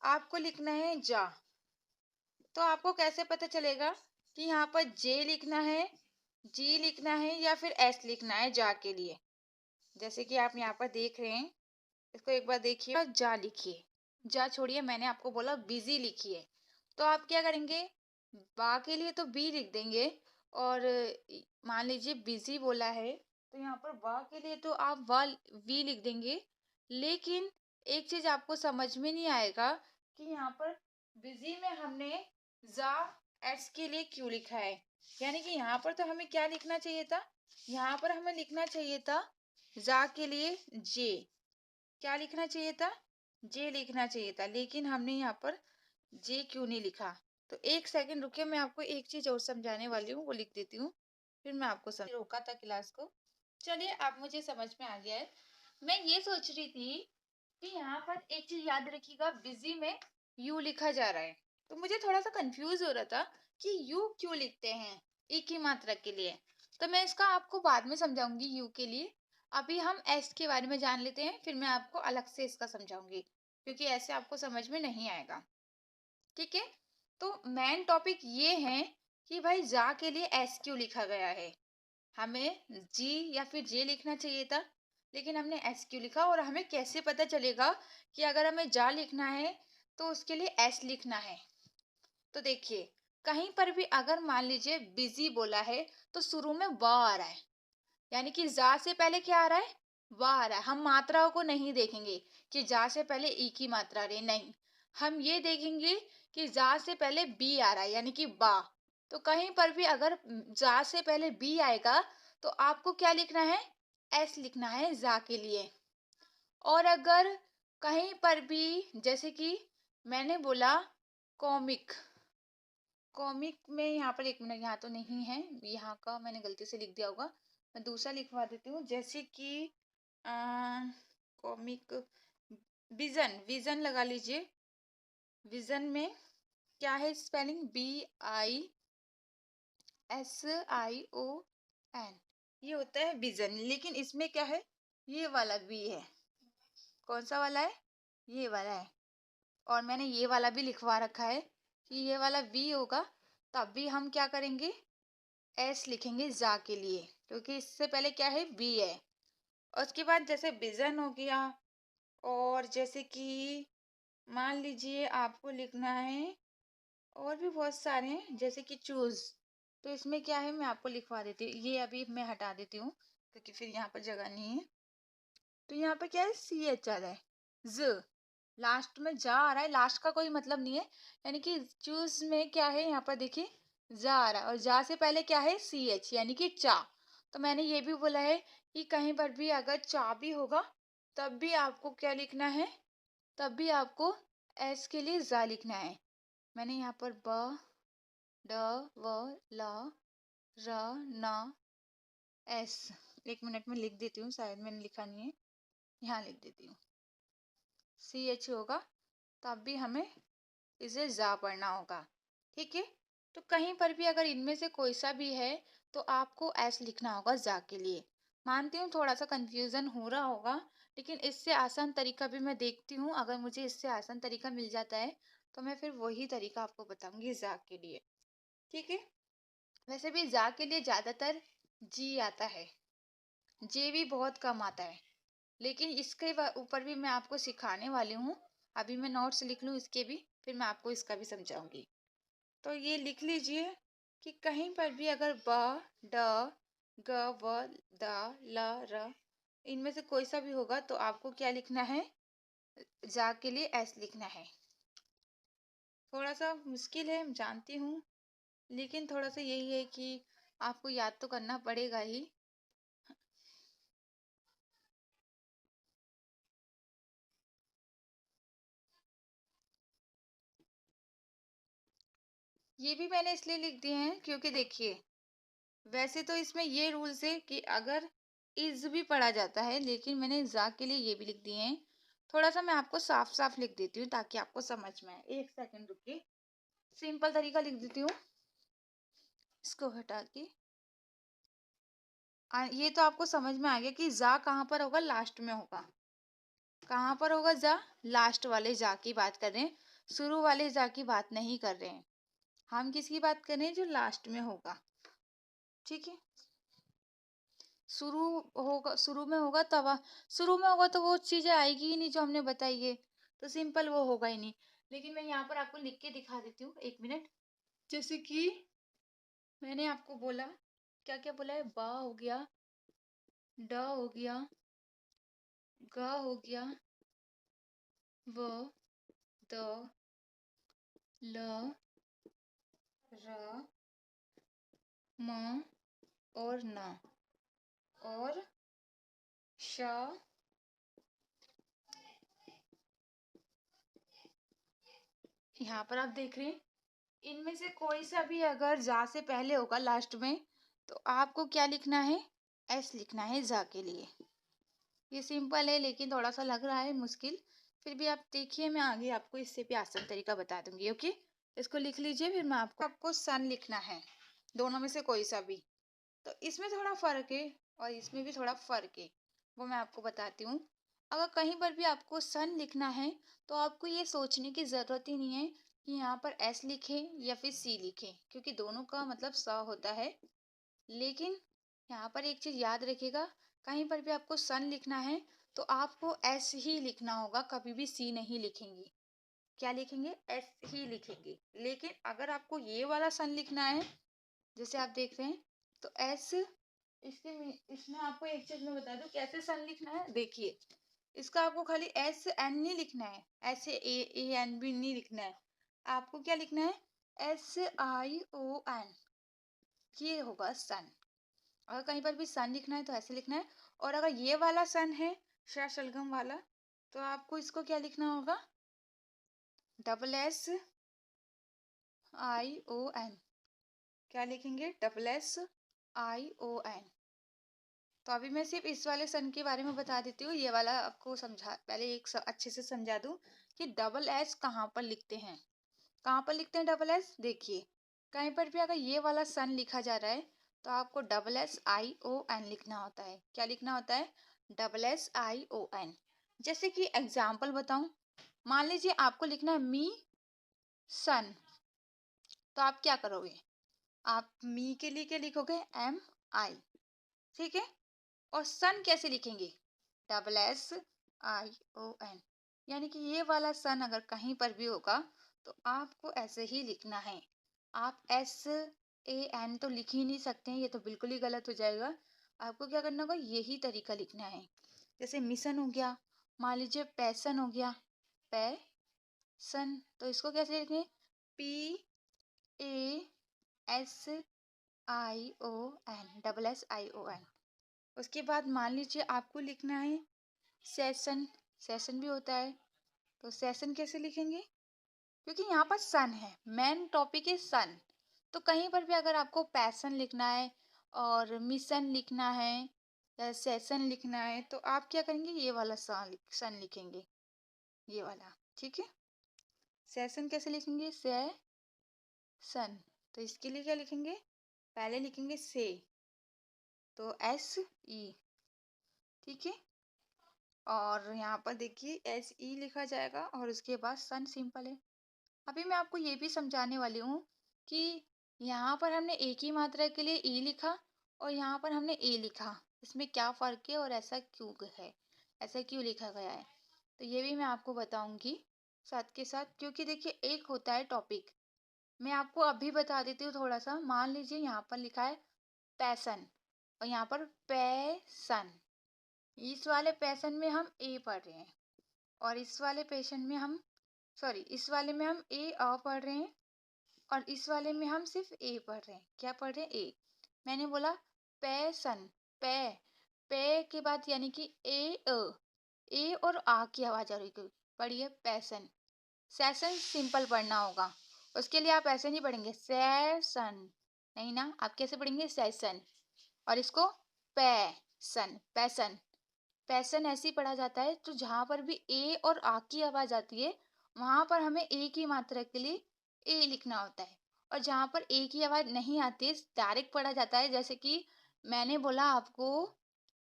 आपको लिखना है जा। तो आपको कैसे पता चलेगा कि यहाँ पर जे लिखना है, जी लिखना है या फिर एस लिखना है जा के लिए? जैसे कि आप यहाँ पर देख रहे हैं, इसको एक बार देखिए, जा लिखिए। जा छोड़िए, मैंने आपको बोला बिजी लिखिए। तो आप क्या करेंगे, बा के लिए तो बी लिख देंगे, और मान लीजिए बिजी बोला है तो यहाँ पर बा के लिए तो आप वा वी लिख देंगे। लेकिन एक चीज आपको समझ में नहीं आएगा कि यहाँ पर बिजी में हमने जा एस के लिए क्यों लिखा है। यानी कि यहाँ पर तो हमें क्या लिखना चाहिए था, यहाँ पर हमें लिखना चाहिए था जा के लिए जे। क्या लिखना चाहिए था, जे लिखना चाहिए था, लेकिन हमने यहाँ पर जे क्यों नहीं लिखा। तो एक सेकंड रुकिए, मैं आपको एक चीज और समझाने वाली हूँ, वो लिख देती हूँ, फिर मैं आपको रोका था क्लास को। चलिए अब मुझे समझ में आ गया है। मैं ये सोच रही थी कि यहाँ पर एक चीज याद रखिएगा, बिजी में यू लिखा जा रहा है, तो मुझे थोड़ा सा कंफ्यूज हो रहा था कि यू क्यों लिखते हैं ई की मात्रा के लिए। तो मैं इसका आपको बाद में समझाऊंगी यू के लिए। अभी हम एस के बारे में जान लेते हैं, फिर मैं आपको अलग से इसका समझाऊंगी, क्योंकि ऐसे आपको समझ में नहीं आएगा। ठीक है, तो मेन टॉपिक ये है कि भाई जा के लिए एस क्यों लिखा गया है। हमें जी या फिर जे लिखना चाहिए था, लेकिन हमने एस क्यों लिखा, और हमें कैसे पता चलेगा कि अगर हमें जा लिखना है तो उसके लिए एस लिखना है। तो देखिए, कहीं पर भी अगर मान लीजिए बिजी बोला है तो शुरू में व आ रहा है, यानी कि जा से पहले क्या आ रहा है, वाह आ रहा है। हम मात्राओं को नहीं देखेंगे कि जा से पहले ई की मात्रा रही, नहीं, हम ये देखेंगे कि जा से पहले बी आ रहा है, यानी कि बा। तो कहीं पर भी अगर जा से पहले बी आएगा तो आपको क्या लिखना है, एस लिखना है जा के लिए। और अगर कहीं पर भी, जैसे कि मैंने बोला कॉमिक, कॉमिक में यहाँ पर, एक मिनट, यहाँ तो नहीं है, यहाँ का मैंने गलती से लिख दिया होगा, मैं दूसरा लिखवा देती हूँ। जैसे कि कॉमिक, विजन, विजन लगा लीजिए। विजन में क्या है स्पेलिंग, VISION, ये होता है विजन। लेकिन इसमें क्या है, ये वाला वी है। कौन सा वाला है, ये वाला है। और मैंने ये वाला भी लिखवा रखा है कि ये वाला वी होगा, तब भी हम क्या करेंगे, एस लिखेंगे जा के लिए, क्योंकि इससे पहले क्या है, बी है। और उसके बाद जैसे विजन हो गया, और जैसे कि मान लीजिए आपको लिखना है, और भी बहुत सारे हैं, जैसे कि चूज। तो इसमें क्या है, मैं आपको लिखवा देती हूँ, ये अभी मैं हटा देती हूँ क्योंकि फिर यहाँ पर जगह नहीं है। तो यहाँ पर क्या है, CH आ रहा है, ज लास्ट में जा आ रहा है, लास्ट का कोई मतलब नहीं है। यानी कि चूज में क्या है, यहाँ पर देखिए जा आ रहा है, और जा से पहले क्या है, CH, यानी कि चा। तो मैंने ये भी बोला है कि कहीं पर भी अगर चा भी होगा तब भी आपको क्या लिखना है, तब भी आपको एस के लिए जा लिखना है। मैंने यहाँ पर ब, ड, व, ल, र, न, एस, एक मिनट में लिख देती हूँ, शायद मैंने लिखा नहीं है, यहाँ लिख देती हूँ। CH होगा तब भी हमें इसे जा पढ़ना होगा। ठीक है, तो कहीं पर भी अगर इनमें से कोई सा भी है तो आपको एस लिखना होगा जा के लिए। मानती हूँ थोड़ा सा कंफ्यूजन हो रहा होगा, लेकिन इससे आसान तरीका भी मैं देखती हूँ, अगर मुझे इससे आसान तरीका मिल जाता है तो मैं फिर वही तरीका आपको बताऊंगी जा के लिए। ठीक है, वैसे भी जा के लिए ज्यादातर जी आता है, जे भी बहुत कम आता है, लेकिन इसके ऊपर भी मैं आपको सिखाने वाली हूँ। अभी मैं नोट्स लिख लूँ इसके भी, फिर मैं आपको इसका भी समझाऊंगी। तो ये लिख लीजिए कि कहीं पर भी अगर ब, ड, ग, व, द, ल, र, इनमें से कोई सा भी होगा तो आपको क्या लिखना है, जा के लिए एस लिखना है। थोड़ा सा मुश्किल है जानती हूँ, लेकिन थोड़ा सा यही है कि आपको याद तो करना पड़ेगा ही। ये भी मैंने इसलिए लिख दिए हैं क्योंकि देखिए, वैसे तो इसमें ये रूल्स है कि अगर इज भी पढ़ा जाता है, लेकिन मैंने जा के लिए ये भी लिख दिए हैं। थोड़ा सा मैं आपको साफ साफ लिख देती हूँ ताकि आपको समझ में आए। एक सेकंड रुकिए, सिंपल तरीका लिख देती हूँ, इसको हटा के। ये तो आपको समझ में आ गया कि जा कहाँ पर होगा, लास्ट में होगा। कहाँ पर होगा जा, लास्ट वाले जा की बात कर रहे हैं। शुरू वाले जा की बात नहीं कर रहे हैं, हम किसकी बात कर रहे हैं जो लास्ट में होगा। ठीक है, शुरू होगा, शुरू में होगा तब शुरू में होगा तो वो चीजें आएगी ही नहीं जो हमने बताई है, तो सिंपल वो होगा ही नहीं। लेकिन मैं यहाँ पर आपको लिख के दिखा देती हूँ, एक मिनट। जैसे कि मैंने आपको बोला, क्या क्या बोला है, बा हो गया, ड हो गया, ग हो गया, व, द, ल, र, म और न और श। यहाँ पर आप देख रहे हैं, इनमें से कोई सा भी अगर जा से पहले होगा लास्ट में, तो आपको क्या लिखना है, एस लिखना है जा के लिए। ये सिंपल है लेकिन थोड़ा सा लग रहा है मुश्किल, फिर भी आप देखिए, मैं आगे आपको इससे भी आसान तरीका बता दूंगी। ओके, इसको लिख लीजिए, फिर मैं आपको सन लिखना है, दोनों में से कोई सा भी। तो इसमें थोड़ा फर्क है और इसमें भी थोड़ा फर्क है, वो मैं आपको बताती हूँ। अगर कहीं पर भी आपको सन लिखना है तो आपको ये सोचने की ज़रूरत ही नहीं है कि यहाँ पर एस लिखें या फिर सी लिखें, क्योंकि दोनों का मतलब स होता है। लेकिन यहाँ पर एक चीज़ याद रखिएगा, कहीं पर भी आपको सन लिखना है तो आपको एस ही लिखना होगा, कभी भी सी नहीं लिखेंगे। क्या लिखेंगे, एस ही लिखेंगे। लेकिन अगर आपको ये वाला सन लिखना है, जैसे आप देख रहे हैं, तो एस, इसमें आपको एक चीज मैं बता दूं कैसे सन लिखना है। देखिए, इसका आपको खाली एस एन नहीं लिखना है, ऐसे ए एन भी नहीं लिखना है, आपको क्या लिखना है, एस आई ओ एन, ये होगा सन। अगर कहीं पर भी सन लिखना है तो ऐसे लिखना है। और अगर ये वाला सन है, शलगम वाला, तो आपको इसको क्या लिखना होगा, double S I O N. क्या लिखेंगे, double S I O N. तो अभी मैं सिर्फ इस वाले सन के बारे में बता देती हूँ, ये वाला आपको समझा, पहले अच्छे से समझा दूं कि डबल एस कहाँ पर लिखते हैं। कहाँ पर लिखते हैं डबल एस, देखिए, कहीं पर भी अगर ये वाला सन लिखा जा रहा है तो आपको double S I O N लिखना होता है। क्या लिखना होता है, double S I O N. जैसे कि एग्जाम्पल बताऊं, मान लीजिए आपको लिखना है मी सन, तो आप क्या करोगे, आप मी के लिए क्या लिखोगे, एम आई। ठीक है, और सन कैसे लिखेंगे, double S I O N. यानी कि ये वाला सन अगर कहीं पर भी होगा तो आपको ऐसे ही लिखना है। आप एस ए एन तो लिख ही नहीं सकते हैं, ये तो बिल्कुल ही गलत हो जाएगा। आपको क्या करना होगा, यही तरीका लिखना है। जैसे मिशन हो गया, मान लीजिए पैसन हो गया, पैसन, तो इसको कैसे लिखेंगे, P A S I O N, double S I O N. उसके बाद मान लीजिए आपको लिखना है सेशन, सेशन भी होता है, तो सेशन कैसे लिखेंगे, क्योंकि यहाँ पर सन है, मेन टॉपिक है सन। तो कहीं पर भी अगर आपको पैशन लिखना है और मिशन लिखना है या सेशन लिखना है, तो आप क्या करेंगे, ये वाला सन लिखेंगे, ये वाला। ठीक है, सेशन कैसे लिखेंगे, सन, तो इसके लिए क्या लिखेंगे, पहले लिखेंगे से, तो एस ई। ठीक है, और यहाँ पर देखिए एस ई लिखा जाएगा और उसके बाद सन, सिंपल है। अभी मैं आपको ये भी समझाने वाली हूँ कि यहाँ पर हमने एक ही मात्रा के लिए ई लिखा और यहाँ पर हमने ए लिखा, इसमें क्या फ़र्क है और ऐसा क्यों है, ऐसा क्यों लिखा गया है, तो ये भी मैं आपको बताऊंगी साथ के साथ। क्योंकि देखिए, एक होता है टॉपिक, मैं आपको अभी बता देती हूँ थोड़ा सा। मान लीजिए यहाँ पर लिखा है पैसन और यहाँ पर पैसन, इस वाले पैसन में हम ए पढ़ रहे हैं और इस वाले पैशन में हम, सॉरी, इस वाले में हम ए अ पढ़ रहे हैं और इस वाले में हम सिर्फ ए पढ़ रहे हैं। क्या पढ़ रहे हैं, ए। मैंने बोला पैसन, पे, पे के बाद यानी कि ए और आ की आवाज आ रही है, पढ़िए पैसन। सेशन सिंपल पढ़ना होगा, उसके लिए आप ऐसे नहीं पढ़ेंगे सेशन, नहीं ना, आप कैसे पढ़ेंगे, सेशन। और इसको पैसन, पैसन, पैसन ऐसे ही पढ़ा जाता है। तो जहाँ पर भी ए और आ की आवाज आती है वहां पर हमें ए की मात्रा के लिए ए लिखना होता है, और जहाँ पर ए की आवाज नहीं आती है डायरेक्ट पढ़ा जाता है। जैसे कि मैंने बोला आपको,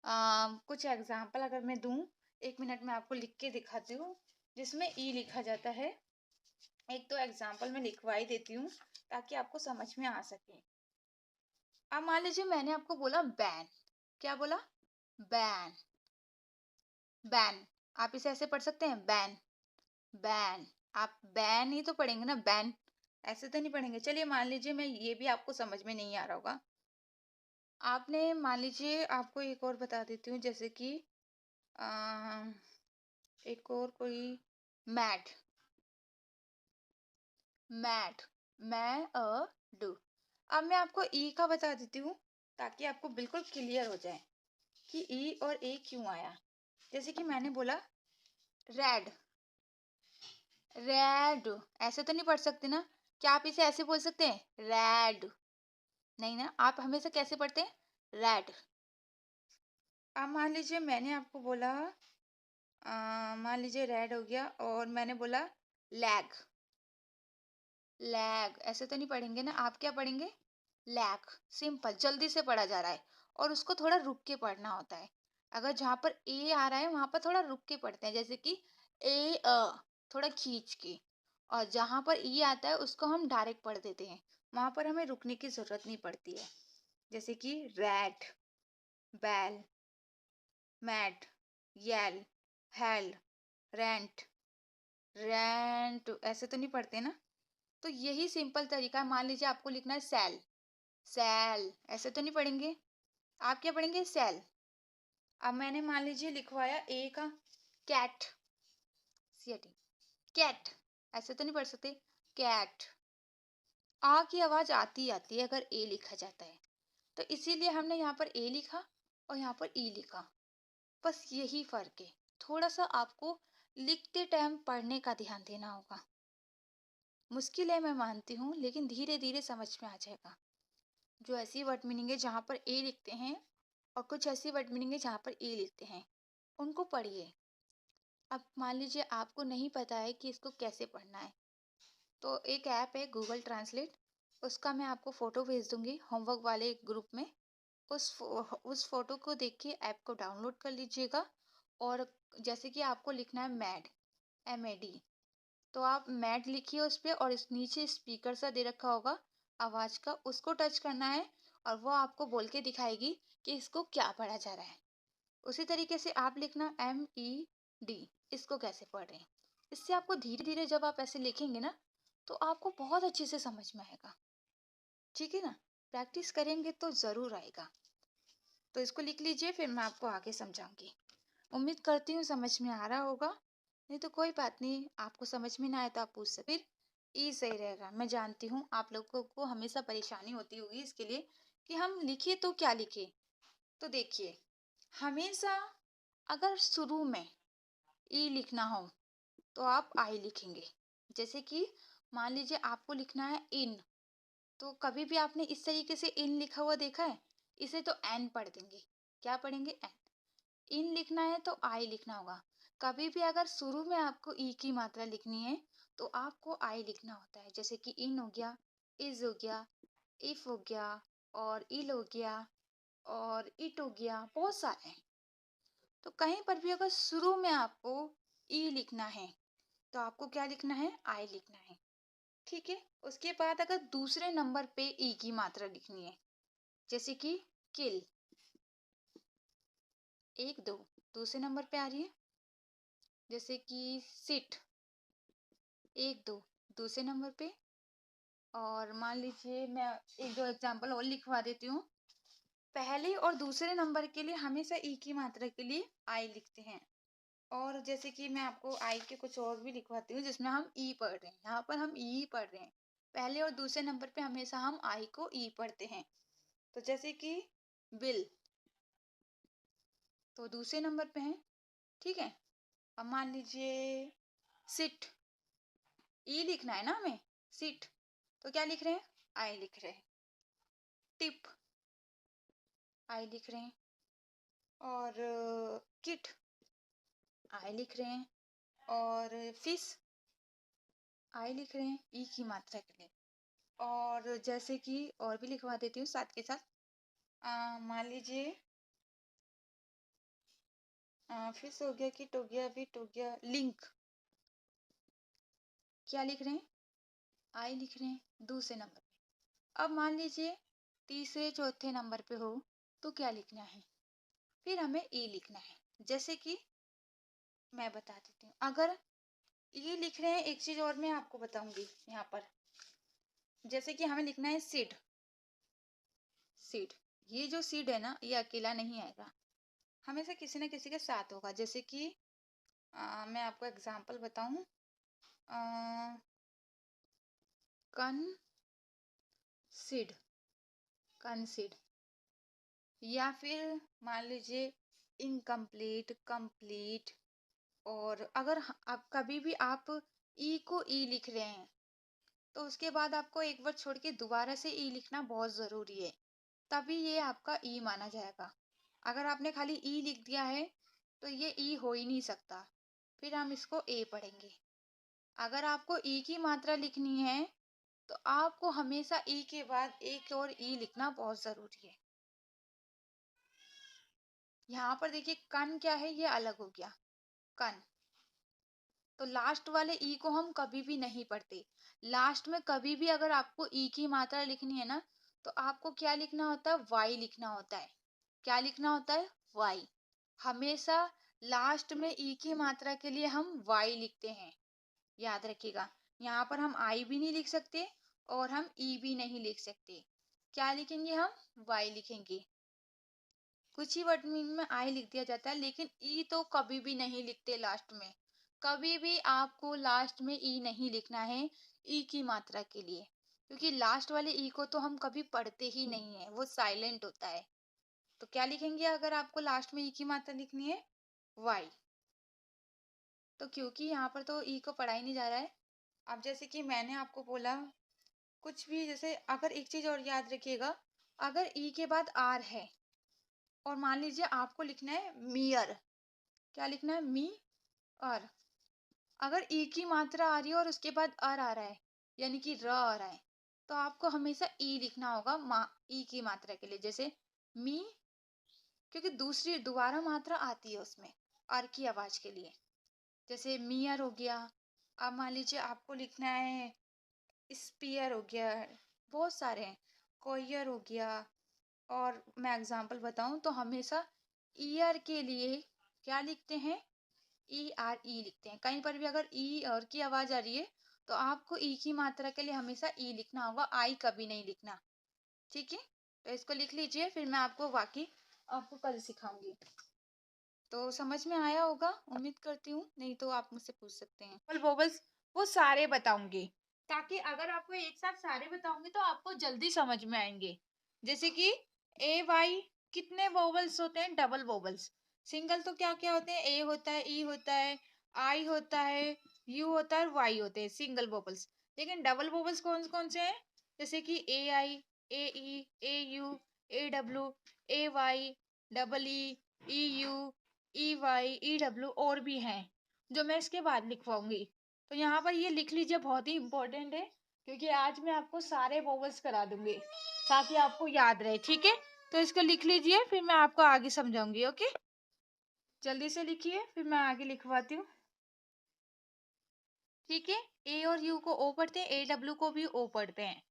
कुछ एग्जाम्पल अगर मैं दूं, एक मिनट में आपको लिख के दिखाती हूँ, जिसमें ई लिखा जाता है। एक तो एग्जाम्पल में लिखवा ही देती हूँ ताकि आपको समझ में आ सके। अब मान लीजिए मैंने आपको बोला बैन। क्या बोला? बैन। बैन। आप इसे ऐसे पढ़ सकते हैं, बैन। बैन। आप बैन ही तो पढ़ेंगे ना, बैन। ऐसे तो नहीं पढ़ेंगे। चलिए मान लीजिए मैं ये भी आपको समझ में नहीं आ रहा होगा। आपने मान लीजिए, आपको एक और बता देती हूँ, जैसे कि एक और कोई, मैड। मैड। मैं डू। अब मैं आपको ई का बता देती हूँ ताकि आपको बिल्कुल क्लियर हो जाए कि ई और ए क्यों आया। जैसे कि मैंने बोला रेड। रेड ऐसे तो नहीं पढ़ सकते ना। क्या आप इसे ऐसे बोल सकते हैं, रेड? नहीं ना, आप हमेशा कैसे पढ़ते हैं, रेड। अब मान लीजिए मैंने आपको बोला, मान लीजिए रेड हो गया और मैंने बोला लैग। लैग ऐसे तो नहीं पढ़ेंगे ना, आप क्या पढ़ेंगे, लैग। सिंपल, जल्दी से पढ़ा जा रहा है और उसको थोड़ा रुक के पढ़ना होता है। अगर जहाँ पर ए आ रहा है वहां पर थोड़ा रुक के पढ़ते हैं, जैसे कि ए थोड़ा खींच के। और जहाँ पर ई आता है उसको हम डायरेक्ट पढ़ देते हैं, वहां पर हमें रुकने की जरूरत नहीं पड़ती है। जैसे कि rat, bell, mat, yell, hell, rent. Rent ऐसे तो नहीं पढ़ते ना। तो यही सिंपल तरीका है। मान लीजिए आपको लिखना है सेल। सेल ऐसे तो नहीं पढ़ेंगे, आप क्या पढ़ेंगे, सेल। अब मैंने मान लीजिए लिखवाया ए का, कैट। CAT, cat. ऐसे तो नहीं पढ़ सकते, कैट। आ की आवाज आती आती है अगर ए लिखा जाता है, तो इसीलिए हमने यहाँ पर ए लिखा और यहाँ पर ई लिखा। बस यही फर्क है। थोड़ा सा आपको लिखते टाइम पढ़ने का ध्यान देना होगा। मुश्किल है, मैं मानती हूँ, लेकिन धीरे धीरे समझ में आ जाएगा। जो ऐसी वर्ड मीनिंग है जहाँ पर ए लिखते हैं और कुछ ऐसी वर्ड मीनिंग है जहाँ पर ए लिखते हैं, उनको पढ़िए। अब मान लीजिए आपको नहीं पता है कि इसको कैसे पढ़ना है, तो एक ऐप है गूगल ट्रांसलेट, उसका मैं आपको फ़ोटो भेज दूंगी होमवर्क वाले ग्रुप में। उस फोटो को देख के ऐप को डाउनलोड कर लीजिएगा। और जैसे कि आपको लिखना है मैड, MAD, तो आप मैट लिखिए उस पे, और इस नीचे स्पीकर सा दे रखा होगा आवाज का, उसको टच करना है और वो आपको बोल के दिखाएगी कि इसको क्या पढ़ा जा रहा है। उसी तरीके से आप लिखना MED, इसको कैसे पढ़ रहे हैं। इससे आपको धीरे धीरे जब आप ऐसे लिखेंगे ना, तो आपको बहुत अच्छे से समझ में आएगा। ठीक है ना, प्रैक्टिस करेंगे तो जरूर आएगा। तो इसको लिख लीजिए, फिर मैं आपको आगे समझाऊंगी। उम्मीद करती हूँ समझ में आ रहा होगा। नहीं तो कोई बात नहीं, आपको समझ में ना आए तो आप पूछ सकते, फिर ई सही रहेगा। मैं जानती हूँ आप लोगों को हमेशा परेशानी होती होगी इसके लिए कि हम लिखे तो क्या लिखे। तो देखिए, हमेशा अगर शुरू में ई लिखना हो तो आप आई लिखेंगे। जैसे कि मान लीजिए आपको लिखना है इन, तो कभी भी आपने इस तरीके से इन लिखा हुआ देखा है? इसे तो एन पढ़ देंगे। क्या पढ़ेंगे? एन। इन लिखना है तो आई लिखना होगा। कभी भी अगर शुरू में आपको ई की मात्रा लिखनी है तो आपको आई लिखना होता है। जैसे कि इन हो गया, इज हो गया, इफ हो गया, और इल हो गया, और इट हो गया, बहुत सारे हैं। तो कहीं पर भी अगर शुरू में आपको ई लिखना है तो आपको क्या लिखना है? आई लिखना है। ठीक है। उसके बाद अगर दूसरे नंबर पे ई की मात्रा लिखनी है, जैसे कि किल, एक दो दूसरे नंबर पे आ रही है। जैसे कि सिट, एक दो दूसरे नंबर पे। और मान लीजिए मैं एक दो एग्जांपल और लिखवा देती हूँ। पहले और दूसरे नंबर के लिए हमेशा ई की मात्रा के लिए आई लिखते हैं। और जैसे कि मैं आपको आई के कुछ और भी लिखवाती हूँ जिसमें हम ई पढ़ रहे हैं, यहाँ पर हम ई पढ़ रहे हैं। पहले और दूसरे नंबर पे हमेशा हम आई को ई पढ़ते हैं। तो जैसे कि बिल, तो दूसरे नंबर पे है। ठीक है। अब मान लीजिए सिट, ई लिखना है ना हमें, सिट, तो क्या लिख रहे हैं? आई लिख रहे हैं। टिप, आई लिख रहे हैं। और किट, आई लिख रहे हैं। और फिश, आई लिख रहे हैं ई की मात्रा के लिए। और जैसे कि और भी लिखवा देती हूँ साथ के साथ। मान लीजिए फिश हो गया, किट हो गया, बिट हो गया, लिंक, क्या लिख रहे हैं? आई लिख रहे हैं दूसरे नंबर पे। अब मान लीजिए तीसरे चौथे नंबर पे हो तो क्या लिखना है, फिर हमें ई लिखना है। जैसे कि मैं बता देती हूँ, अगर ई लिख रहे हैं, एक चीज और मैं आपको बताऊंगी यहाँ पर। जैसे कि हमें लिखना है सीड। सीड, ये जो सीड है ना, ये अकेला नहीं आएगा, हमेशा किसी न किसी के साथ होगा। जैसे कि मैं आपको एग्जांपल बताऊं, कंसीड, कंसीड, या फिर मान लीजिए इनकम्प्लीट, कंप्लीट। और अगर आप कभी भी आप ई को ई लिख रहे हैं तो उसके बाद आपको एक वर्ड छोड़ के दोबारा से ई लिखना बहुत जरूरी है, तभी ये आपका ई माना जाएगा। अगर आपने खाली ई लिख दिया है तो ये ई हो ही नहीं सकता, फिर हम इसको ए पढ़ेंगे। अगर आपको ई की मात्रा लिखनी है तो आपको हमेशा ई के बाद एक और ई लिखना बहुत जरूरी है। यहाँ पर देखिए कन क्या है, ये अलग हो गया कन। तो लास्ट वाले ई को हम कभी भी नहीं पढ़ते। लास्ट में कभी भी अगर आपको ई की मात्रा लिखनी है ना, तो आपको क्या लिखना होता है, वाई लिखना होता है। क्या लिखना होता है, वाई। हमेशा लास्ट में ई की मात्रा के लिए हम वाई लिखते हैं, याद रखिएगा। यहाँ पर हम आई भी नहीं लिख सकते और हम ई भी नहीं लिख सकते। क्या लिखेंगे हम, वाई लिखेंगे। कुछ ही वर्ड में आई लिख दिया जाता है, लेकिन ई तो कभी भी नहीं लिखते लास्ट में। कभी भी आपको लास्ट में ई नहीं लिखना है ई की मात्रा के लिए, क्योंकि लास्ट वाले ई को तो हम कभी पढ़ते ही नहीं है, वो साइलेंट होता है। तो क्या लिखेंगे अगर आपको लास्ट में ई की मात्रा लिखनी है, वाई। तो क्योंकि यहाँ पर तो ई को पढ़ा ही नहीं जा रहा है। अब जैसे कि मैंने आपको बोला कुछ भी, जैसे अगर एक चीज और याद रखिएगा, अगर ई के बाद आर है और मान लीजिए आपको लिखना है मियर, क्या लिखना है, मी और। अगर ई की मात्रा आ रही है और उसके बाद अर आ रहा है, यानी कि र आ रहा है, तो आपको हमेशा ई लिखना होगा ई की मात्रा के लिए। जैसे मी, क्योंकि दूसरी दोबारा मात्रा आती है उसमें अर की आवाज के लिए। जैसे मियर हो गया। अब मान लीजिए आपको लिखना है स्पीयर हो गया, बहुत सारे हैं, कोयर हो गया। और मैं एग्जांपल बताऊं तो हमेशा ईयर के लिए क्या लिखते हैं, ई आर ई लिखते हैं। कहीं पर भी अगर ई और की आवाज आ रही है तो आपको ई की मात्रा के लिए हमेशा ई लिखना होगा, आई कभी नहीं लिखना। ठीक है, तो इसको लिख लीजिए, फिर मैं आपको बाकी आपको कल सिखाऊंगी। तो समझ में आया होगा, उम्मीद करती हूँ, नहीं तो आप मुझसे पूछ सकते हैं। वोवल्स वो सारे बताऊंगी, ताकि अगर आपको एक साथ सारे बताऊंगी तो आपको जल्दी समझ में आएंगे। जैसे कि ए वाई, कितने वोवल्स होते हैं, डबल वोवल्स। सिंगल तो क्या क्या होते हैं, ए होता है, ई होता है, आई होता है, यू होता है, वाई होते हैं सिंगल वोवल्स। लेकिन डबल वोवल्स कौन कौन से हैं, जैसे कि A I, A E, A U, A W, A Y, double E, E U, E Y, E W, और भी हैं जो मैं इसके बाद लिखवाऊंगी। तो यहाँ पर ये लिख लीजिए, बहुत ही इंपॉर्टेंट है, क्योंकि आज मैं आपको सारे वोवल्स करा दूंगी ताकि आपको याद रहे। ठीक है, तो इसको लिख लीजिए, फिर मैं आपको आगे समझाऊंगी। ओके, जल्दी से लिखिए, फिर मैं आगे लिखवाती हूँ। ठीक है, ए और यू को ओ पढ़ते हैं, ए डब्ल्यू को भी ओ पढ़ते हैं,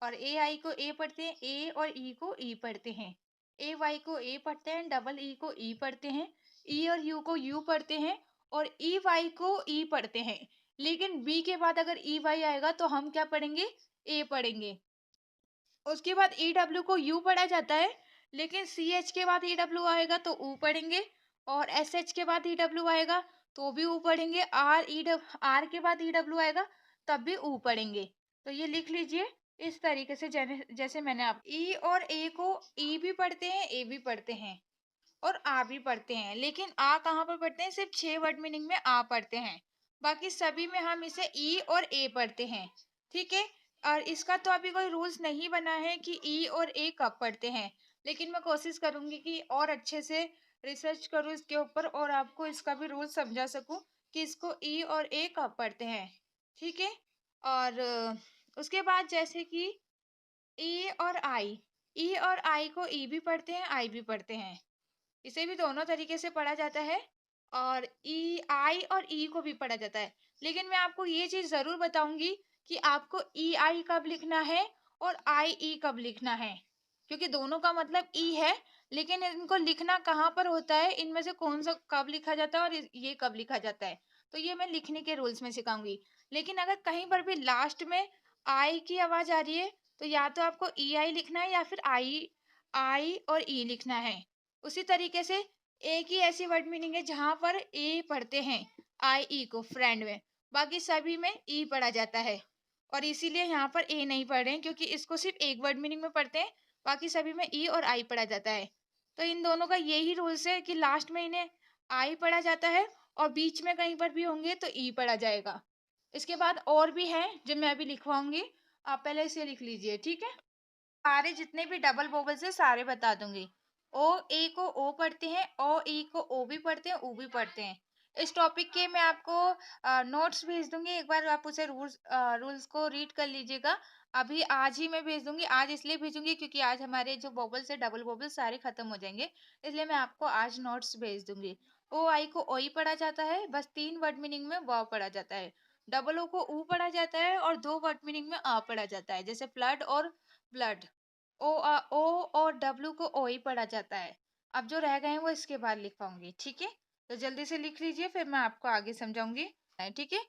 और ए आई को ए पढ़ते हैं, ए और ई को ई पढ़ते हैं, ए वाई को ए पढ़ते हैं, डबल ई को ई पढ़ते हैं, ई और यू को यू पढ़ते हैं, और ई वाई को ई पढ़ते हैं। लेकिन बी के बाद अगर ई वाई आएगा तो हम क्या पढ़ेंगे, ए पढ़ेंगे। उसके बाद ई डब्ल्यू को यू पढ़ा जाता है, लेकिन सी एच के बाद ई डब्ल्यू आएगा तो ऊ पढ़ेंगे, और एस एच के बाद ई डब्ल्यू आएगा तो भी ऊ पढ़ेंगे, आर के बाद ई डब्ल्यू आएगा तब भी ऊ पढ़ेंगे। तो ये लिख लीजिए इस तरीके से, जैसे मैंने आप ई और ए को ई भी पढ़ते हैं, ए भी पढ़ते हैं, और आ भी पढ़ते हैं। लेकिन आ कहाँ पर पढ़ते हैं, सिर्फ 6 वर्ड मीनिंग में आ पढ़ते हैं, बाकी सभी में हम इसे ई और ए पढ़ते हैं। ठीक है, और इसका तो अभी कोई रूल्स नहीं बना है कि ई और ए कब पढ़ते हैं, लेकिन मैं कोशिश करूंगी कि और अच्छे से रिसर्च करूँ इसके ऊपर और आपको इसका भी रूल समझा सकूं कि इसको ई और ए कब पढ़ते हैं। ठीक है, और उसके बाद जैसे कि ई और आई, ई और आई को ई भी पढ़ते हैं, आई भी पढ़ते हैं, इसे भी दोनों तरीके से पढ़ा जाता है, और ई आई और ई को भी पढ़ा जाता है। लेकिन मैं आपको ये चीज जरूर बताऊंगी कि आपको ई आई कब लिखना है और आई ई कब लिखना है, क्योंकि दोनों का मतलब ई है, लेकिन इनको लिखना कहाँ पर होता है, इनमें से कौन सा कब लिखा जाता है और ये कब लिखा जाता है, तो ये मैं लिखने के रूल्स में सिखाऊंगी। लेकिन अगर कहीं पर भी लास्ट में आई की आवाज आ रही है तो या तो आपको ई आई लिखना है या फिर आई आई और ई लिखना है। उसी तरीके से एक ही ऐसी वर्ड मीनिंग है जहां पर ए पढ़ते हैं आई ई को फ्रेंड में, बाकी सभी में ई पढ़ा जाता है, और इसीलिए यहाँ पर ए नहीं पढ़ रहे हैं क्योंकि इसको सिर्फ एक वर्ड मीनिंग में पढ़ते हैं, बाकी सभी में ई और आई पढ़ा जाता है। तो इन दोनों का यही रूल्स है कि लास्ट में इन्हें आई पढ़ा जाता है और बीच में कहीं पर भी होंगे तो ई पढ़ा जाएगा। इसके बाद और भी है जो मैं अभी लिखवाऊंगी, आप पहले इसे लिख लीजिए, ठीक है। सारे जितने भी डबल वोवेल्स है सारे बता दूंगी। ओ ए को ओ पढ़ते हैं, ओ ई को ओ भी पढ़ते हैं, ऊ भी पढ़ते हैं। इस टॉपिक के मैं आपको नोट्स भेज दूंगी, एक बार आप उसे रूल्स को रीड कर लीजिएगा। अभी आज ही मैं भेज दूंगी, आज इसलिए भेजूंगी क्योंकि आज हमारे जो वोवेल्स है डबल वोवेल्स सारे खत्म हो जाएंगे, इसलिए मैं आपको आज नोट्स भेज दूंगी। ओ आई को ओ ही पढ़ा जाता है, बस 3 वर्ड मीनिंग में व पढ़ा जाता है। डबल ओ को ऊ पढ़ा जाता है और 2 वर्ड मीनिंग में आ पढ़ा जाता है, जैसे फ्लड और ब्लड। ओ और डब्ल्यू को ओ ही पढ़ा जाता है। अब जो रह गए हैं वो इसके बाद लिख पाऊंगी, ठीक है। तो जल्दी से लिख लीजिए फिर मैं आपको आगे समझाऊंगी, ठीक है।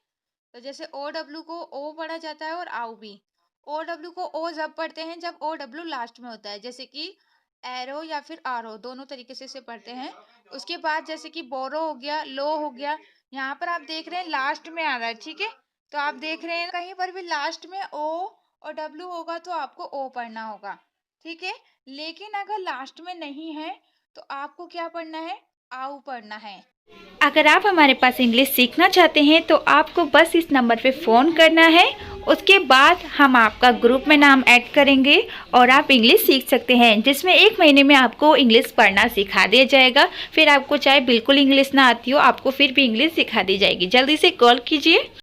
तो जैसे ओ डब्ल्यू को ओ पढ़ा जाता है और आउ भी। ओ डब्ल्यू को ओ जब पढ़ते हैं जब ओ डब्ल्यू लास्ट में होता है, जैसे कि एरो या फिर आरो, दोनों तरीके से इसे पढ़ते हैं। उसके बाद जैसे कि बोरो हो गया, लो हो गया, यहाँ पर आप देख रहे हैं लास्ट में आ रहा है, ठीक है। तो आप देख रहे हैं कहीं पर भी लास्ट में ओ और डब्ल्यू होगा तो आपको ओ पढ़ना होगा, ठीक है। लेकिन अगर लास्ट में नहीं है तो आपको क्या पढ़ना है, आउ पढ़ना है। अगर आप हमारे पास इंग्लिश सीखना चाहते हैं तो आपको बस इस नंबर पे फ़ोन करना है, उसके बाद हम आपका ग्रुप में नाम ऐड करेंगे और आप इंग्लिश सीख सकते हैं, जिसमें 1 महीने में आपको इंग्लिश पढ़ना सिखा दिया जाएगा। फिर आपको चाहे बिल्कुल इंग्लिश ना आती हो, आपको फिर भी इंग्लिश सिखा दी जाएगी। जल्दी से कॉल कीजिए।